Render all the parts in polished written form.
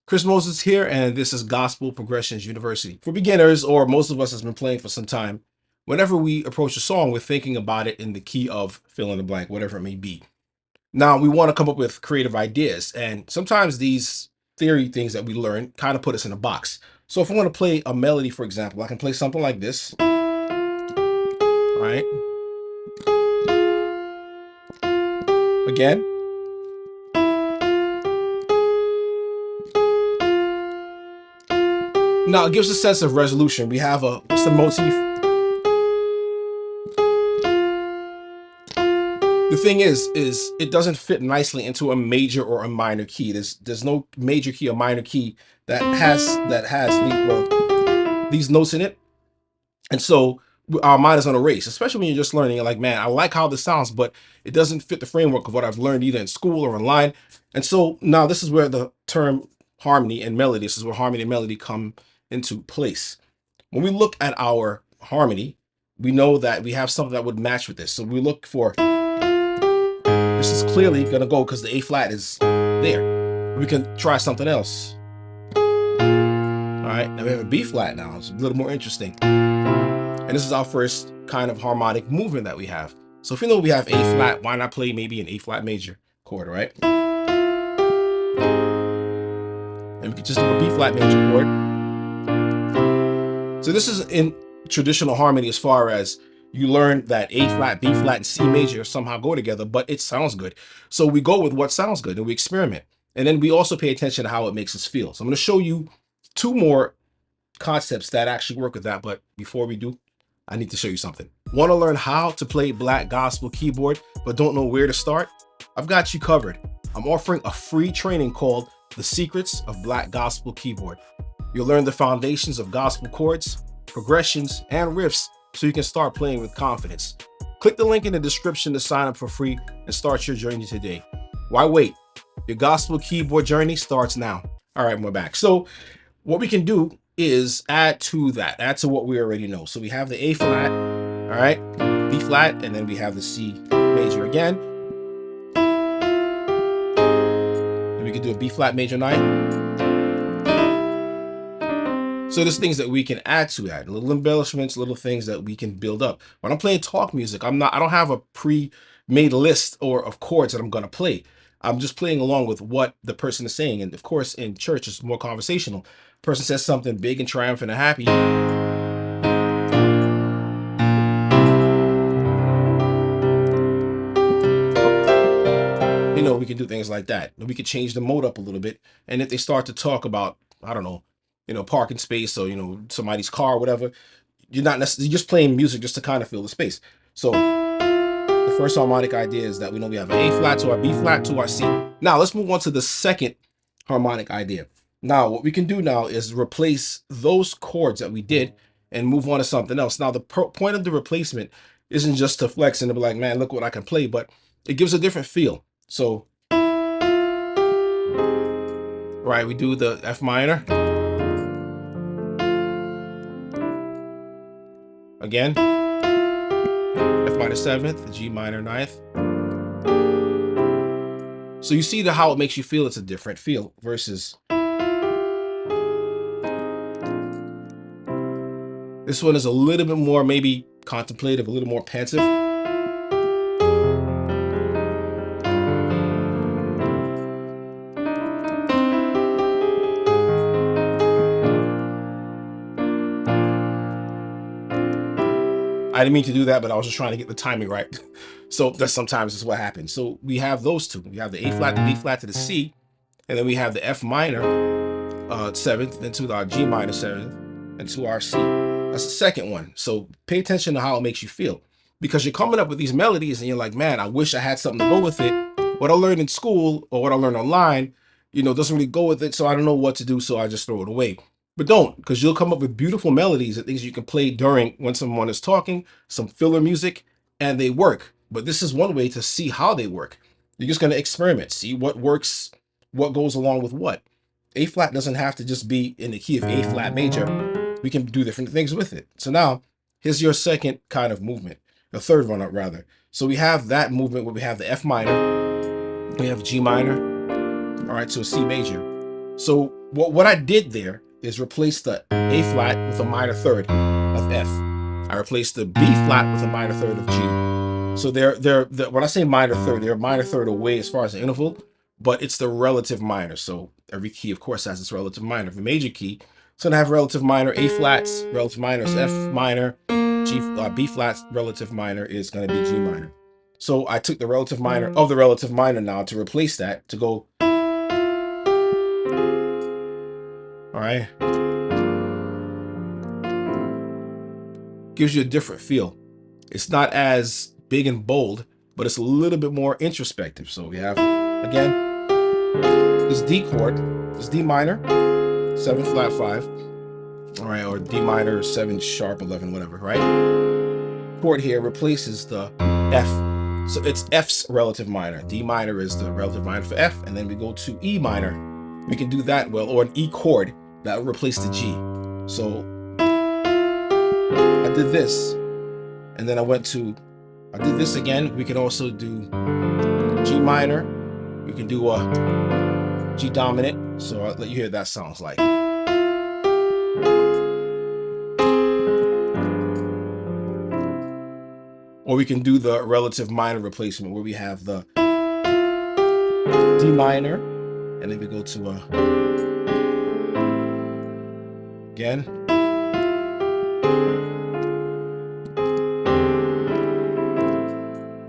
Chris Moses here, and this is Gospel Progressions University. For beginners, or most of us has been playing for some time, whenever we approach a song, we're thinking about it in the key of fill in the blank, whatever it may be. Now, we want to come up with creative ideas, and sometimes these theory things that we learn kind of put us in a box. So if I want to play a melody, for example, I can play something like this. All right. Again. Now it gives a sense of resolution. We have what's the motif? The thing is it doesn't fit nicely into a major or a minor key. There's no major key or minor key that has these notes in it. And so our mind is on a race, especially when you're just learning. You're like, man, I like how this sounds, but it doesn't fit the framework of what I've learned either in school or online. And so now this is where the term harmony and melody, this is where harmony and melody come into place. When we look at our harmony, we know that we have something that would match with this. So we look for, this is clearly going to go because the A flat is there. We can try something else. All right, now we have a B flat now. It's a little more interesting. And this is our first kind of harmonic movement that we have. So if you know we have A flat, why not play maybe an A flat major chord, right? And we could just do a B flat major chord. So this is in traditional harmony as far as you learn that A flat, B flat, and C major somehow go together, but it sounds good. So we go with what sounds good and we experiment. And then we also pay attention to how it makes us feel. So I'm going to show you two more concepts that actually work with that. But before we do, I need to show you something. Want to learn how to play Black gospel keyboard, but don't know where to start? I've got you covered. I'm offering a free training called The Secrets of Black Gospel Keyboard. You'll learn the foundations of gospel chords, progressions, and riffs so you can start playing with confidence. Click the link in the description to sign up for free and start your journey today. Why wait? Your gospel keyboard journey starts now. All right, we're back. So what we can do is add to that, add to what we already know. So we have the A flat, all right, B flat, and then we have the C major again. And we can do a B flat major 9. So there's things that we can add to that, little embellishments, little things that we can build up. When I'm playing talk music, I don't have a pre-made list of chords that I'm going to play. I'm just playing along with what the person is saying. And of course, in church, it's more conversational. Person says something big and triumphant and happy. You know, we can do things like that. We could change the mode up a little bit. And if they start to talk about, I don't know, parking space or, somebody's car or whatever, you're not necessarily just playing music just to kind of fill the space. So the first harmonic idea is that we know we have an A flat to our B flat to our C. Now let's move on to the second harmonic idea. Now what we can do now is replace those chords that we did and move on to something else. Now the point of the replacement isn't just to flex and to be like, man, look what I can play, but it gives a different feel. So, right, we do the F minor. Again, F minor 7th, G minor 9th. So you see how it makes you feel. It's a different feel versus this one is a little bit more maybe contemplative, a little more pensive. I didn't mean to do that, but I was just trying to get the timing right. So that's sometimes what happens. So we have those two. We have the A flat, the B flat to the C, and then we have the F minor 7th, then to our G minor 7th, and to our C. That's the second one. So pay attention to how it makes you feel, because you're coming up with these melodies and you're like, man, I wish I had something to go with it. What I learned in school or what I learned online, doesn't really go with it. So I don't know what to do. So I just throw it away. But don't, because you'll come up with beautiful melodies and things you can play during when someone is talking, some filler music, and they work. But this is one way to see how they work. You're just going to experiment, see what works, what goes along with what. A flat doesn't have to just be in the key of A flat major. We can do different things with it. So now here's your second kind of movement, the third one rather. So we have that movement where we have the F minor, we have G minor, all right, so C major. So what I did there is replace the A flat with a minor third of F. I replaced the B flat with a minor third of G. So when I say minor third, they're a minor third away as far as the interval, but it's the relative minor. So every key, of course, has its relative minor. The major key, it's gonna have relative minor A flats, relative minor is F minor, B flats, relative minor is gonna be G minor. So I took the relative minor of the relative minor now to replace that to go. All right. Gives you a different feel. It's not as big and bold, but it's a little bit more introspective. So we have, again, this D chord, this D minor, 7 flat 5, all right, or D minor 7 sharp 11, whatever, right? Chord here replaces the F. So it's F's relative minor. D minor is the relative minor for F, and then we go to E minor. We can do that well, or an E chord that will replace the G. So I did this, and then I did this again. We can also do G minor. We can do a G dominant. So I'll let you hear what that sounds like. Or we can do the relative minor replacement where we have the D minor, and then we go to again.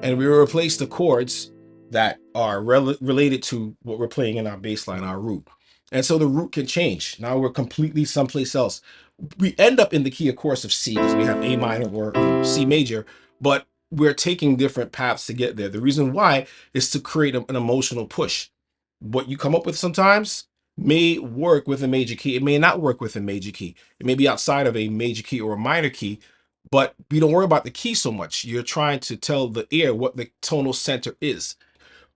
And we replace the chords that are related to what we're playing in our bass line, our root. And so the root can change. Now we're completely someplace else. We end up in the key, of course, of C, because we have A minor or C major, but we're taking different paths to get there. The reason why is to create an emotional push. What you come up with sometimes may work with a major key. It may not work with a major key. It may be outside of a major key or a minor key, but we don't worry about the key so much. You're trying to tell the ear what the tonal center is.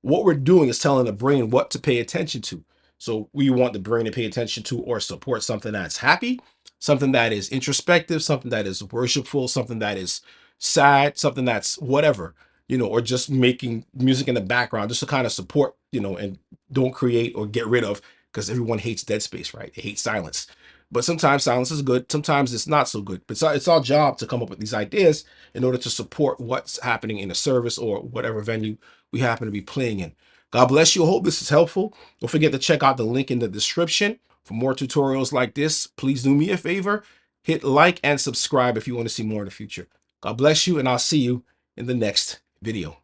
What we're doing is telling the brain what to pay attention to. So we want the brain to pay attention to or support something that's happy, something that is introspective, something that is worshipful, something that is sad, something that's whatever, or just making music in the background just to kind of support, and don't create or get rid of, because everyone hates dead space, right? They hate silence. But sometimes silence is good. Sometimes it's not so good. But it's our job to come up with these ideas in order to support what's happening in a service or whatever venue we happen to be playing in. God bless you. I hope this is helpful. Don't forget to check out the link in the description for more tutorials like this. Please do me a favor. Hit like and subscribe if you want to see more in the future. God bless you, and I'll see you in the next video.